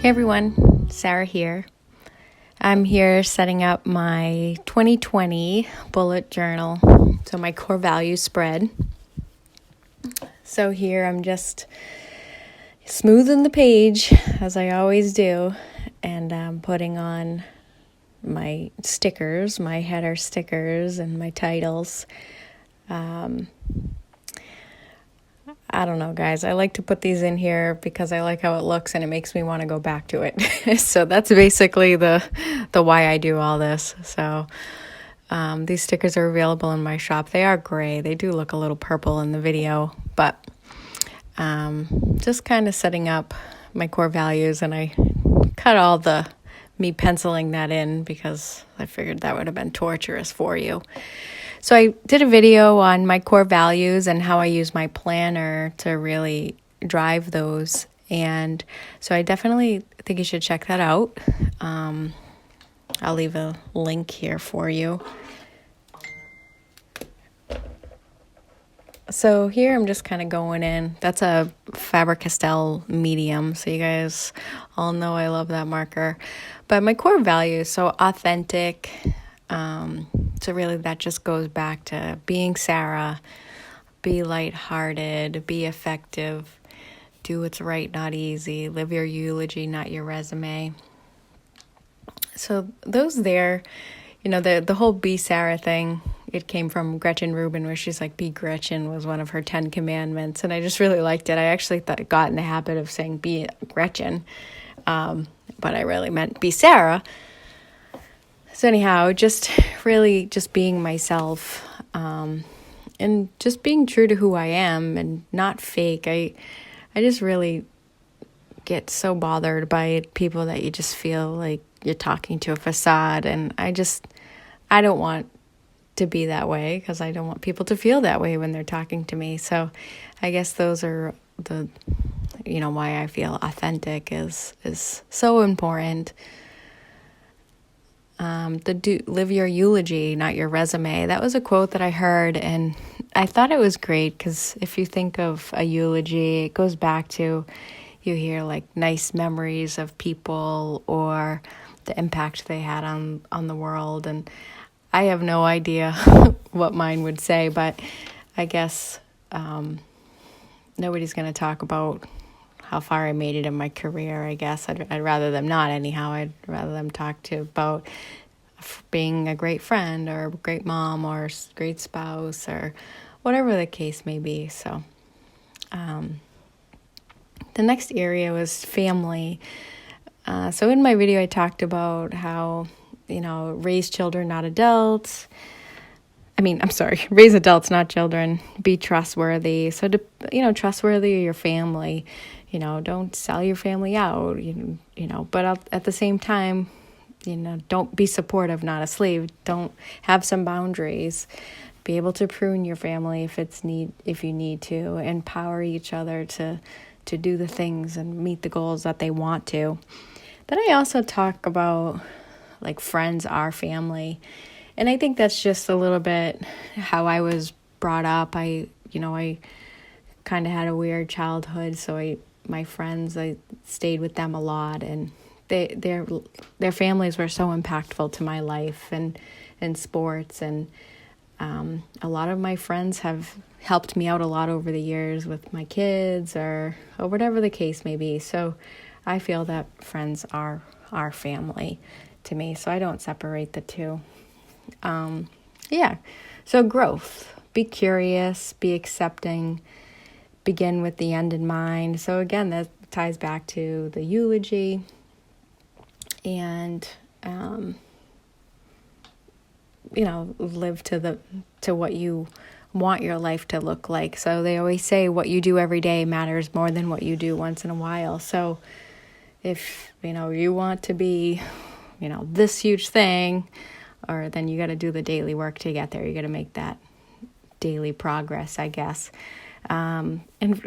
Hey everyone, Sarah here. I'm here setting up my 2020 bullet journal, so my core values spread. So here I'm just smoothing the page, as I always do, and I'm putting on my stickers, my header stickers and my titles. I don't know, guys. I like to put these in here because I like how it looks and it makes me want to go back to it. So that's basically the why I do all this. So these stickers are available in my shop. They are gray. They do look a little purple in the video, but just kind of setting up my core values, and I cut all me penciling that in because I figured that would have been torturous for you. So I did a video on my core values and how I use my planner to really drive those. And so I definitely think you should check that out. I'll leave a link here for you. So here I'm just kind of going in. That's a Faber-Castell medium, so you guys all know I love that marker. But my core values, so authentic. So really that just goes back to being Sarah, be lighthearted, be effective, do what's right, not easy, live your eulogy, not your resume. So those there, the whole be Sarah thing, it came from Gretchen Rubin, where she's like, be Gretchen was one of her 10 commandments. And I just really liked it. I actually got in the habit of saying be Gretchen, but I really meant be Sarah. So anyhow, just really just being myself, and just being true to who I am and not fake. I just really get so bothered by people that you just feel like you're talking to a facade. And I don't want to be that way, because I don't want people to feel that way when they're talking to me. So I guess those are why I feel authentic is so important. Live your eulogy, not your resume. That was a quote that I heard, and I thought it was great, because if you think of a eulogy, it goes back to, you hear like nice memories of people or the impact they had on the world. And I have no idea what mine would say, but I guess nobody's going to talk about how far I made it in my career. I guess I'd rather them not anyhow. I'd rather them talk about being a great friend or a great mom or great spouse or whatever the case may be. So the next area was family. So in my video, I talked about how, raise children, not adults. Raise adults, not children. Be trustworthy. So, trustworthy of your family. Don't sell your family out, but at the same time, don't be supportive, not a slave. Don't have some boundaries. Be able to prune your family if you need to. Empower each other to do the things and meet the goals that they want to. Then I also talk about like friends are family. And I think that's just a little bit how I was brought up. I kind of had a weird childhood, so my friends, I stayed with them a lot, and their families were so impactful to my life and sports, and a lot of my friends have helped me out a lot over the years with my kids or whatever the case may be. So I feel that friends are our family to me, so I don't separate the two. So growth, be curious, be accepting, begin with the end in mind. So again, that ties back to the eulogy, and live to what you want your life to look like. So they always say what you do every day matters more than what you do once in a while. So if you want to be this huge thing, or then you got to do the daily work to get there. You got to make that daily progress, I guess. And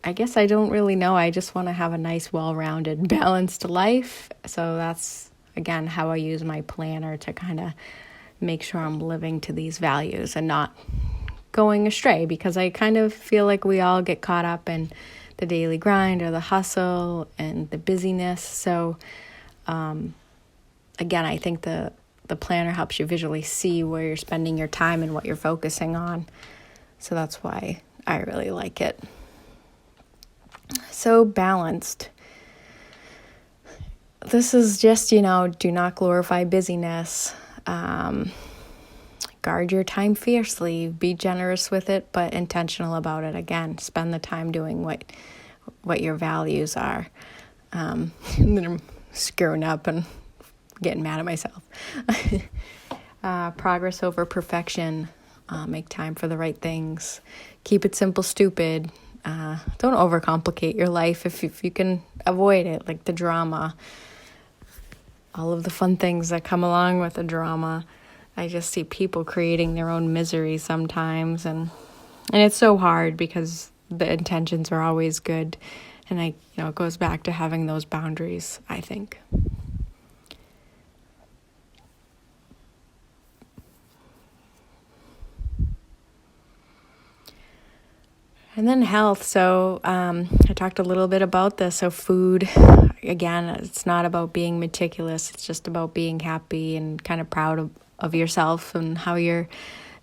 I guess I don't really know. I just want to have a nice, well-rounded, balanced life. So that's, again, how I use my planner to kind of make sure I'm living to these values and not going astray, because I kind of feel like we all get caught up in the daily grind or the hustle and the busyness. So Again, I think the planner helps you visually see where you're spending your time and what you're focusing on. So that's why I really like it. So balanced. This is just, do not glorify busyness. Guard your time fiercely. Be generous with it, but intentional about it. Again, spend the time doing what your values are. And then I'm screwing up and getting mad at myself. Progress over perfection. Make time for the right things. Keep it simple, stupid. Don't overcomplicate your life if you can avoid it, like the drama. All of the fun things that come along with the drama. I just see people creating their own misery sometimes, and it's so hard because the intentions are always good, and it goes back to having those boundaries, I think. And then health. So I talked a little bit about this. So food, again, it's not about being meticulous. It's just about being happy and kind of proud of yourself and how you're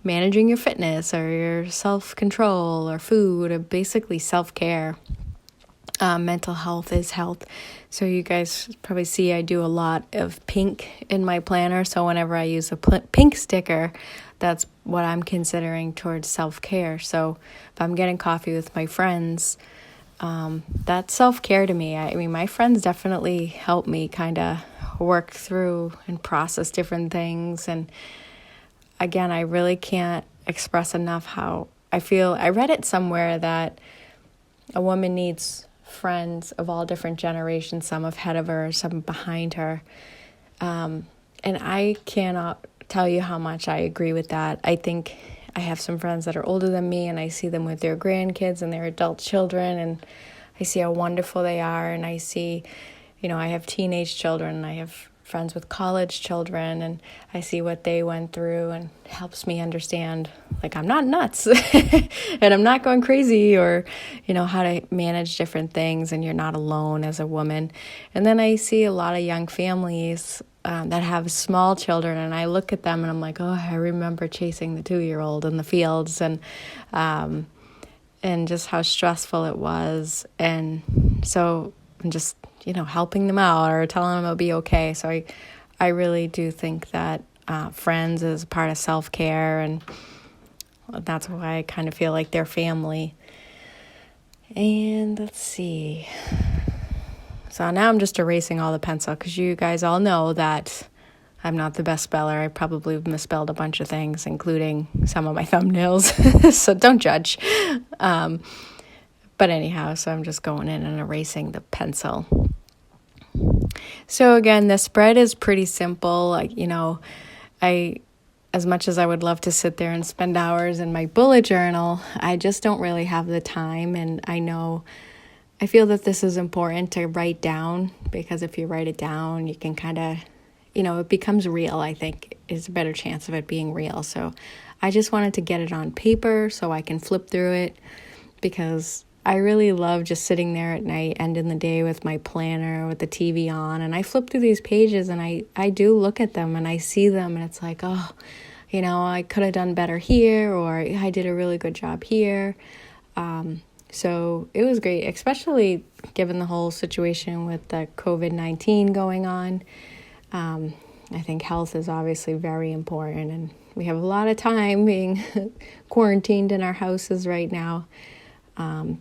managing your fitness or your self-control or food, or basically self-care. Mental health is health. So you guys probably see I do a lot of pink in my planner. So whenever I use a pink sticker, that's what I'm considering towards self-care. So if I'm getting coffee with my friends, that's self-care to me. I mean, my friends definitely help me kind of work through and process different things. And again, I really can't express enough how I feel. I read it somewhere that a woman needs friends of all different generations, some ahead of her, some behind her. And I cannot tell you how much I agree with that. I think I have some friends that are older than me, and I see them with their grandkids and their adult children, and I see how wonderful they are. And I see, I have teenage children, and I have friends with college children, and I see what they went through, and it helps me understand, like, I'm not nuts and I'm not going crazy, or, how to manage different things, and you're not alone as a woman. And then I see a lot of young families that have small children, and I look at them and I'm like, oh, I remember chasing the 2-year-old in the fields, and just how stressful it was. And so I'm just, helping them out or telling them it'll be okay. So I really do think that friends is part of self-care, and that's why I kind of feel like they're family. And let's see. So now I'm just erasing all the pencil because you guys all know that I'm not the best speller. I probably misspelled a bunch of things, including some of my thumbnails. So don't judge. But anyhow, so I'm just going in and erasing the pencil. So again, the spread is pretty simple. As much as I would love to sit there and spend hours in my bullet journal, I just don't really have the time. And I feel that this is important to write down, because if you write it down, you can kind of, it becomes real. I think is a better chance of it being real. So I just wanted to get it on paper so I can flip through it, because I really love just sitting there at night, ending the day with my planner, with the TV on, and I flip through these pages, and I do look at them, and I see them, and it's like, oh, I could have done better here, or I did a really good job here. So it was great, especially given the whole situation with the COVID-19 going on. I think health is obviously very important, and we have a lot of time being quarantined in our houses right now,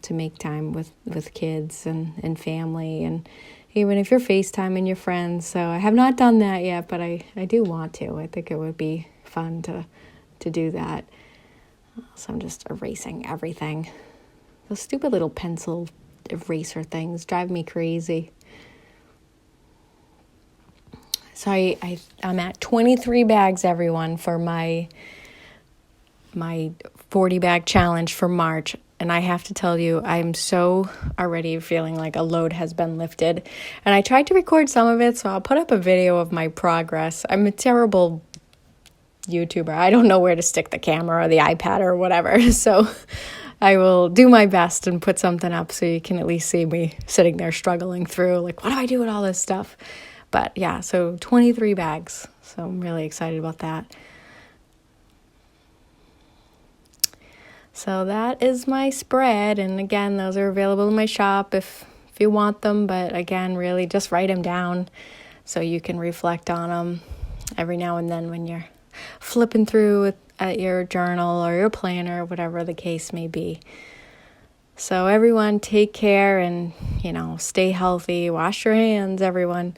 to make time with kids and family, and even if you're FaceTiming your friends. So I have not done that yet, but I do want to. I think it would be fun to do that. So I'm just erasing everything. Those stupid little pencil eraser things drive me crazy. So I'm at 23 bags, everyone, for my 40 bag challenge for March. And I have to tell you, I'm so already feeling like a load has been lifted. And I tried to record some of it, so I'll put up a video of my progress. I'm a terrible YouTuber. I don't know where to stick the camera or the iPad or whatever. So I will do my best and put something up so you can at least see me sitting there struggling through, like, what do I do with all this stuff? But yeah, so 23 bags. So I'm really excited about that. So that is my spread. And again, those are available in my shop if you want them. But again, really just write them down so you can reflect on them every now and then when you're flipping through at your journal or your planner, whatever the case may be. So everyone, take care and, stay healthy. Wash your hands, everyone.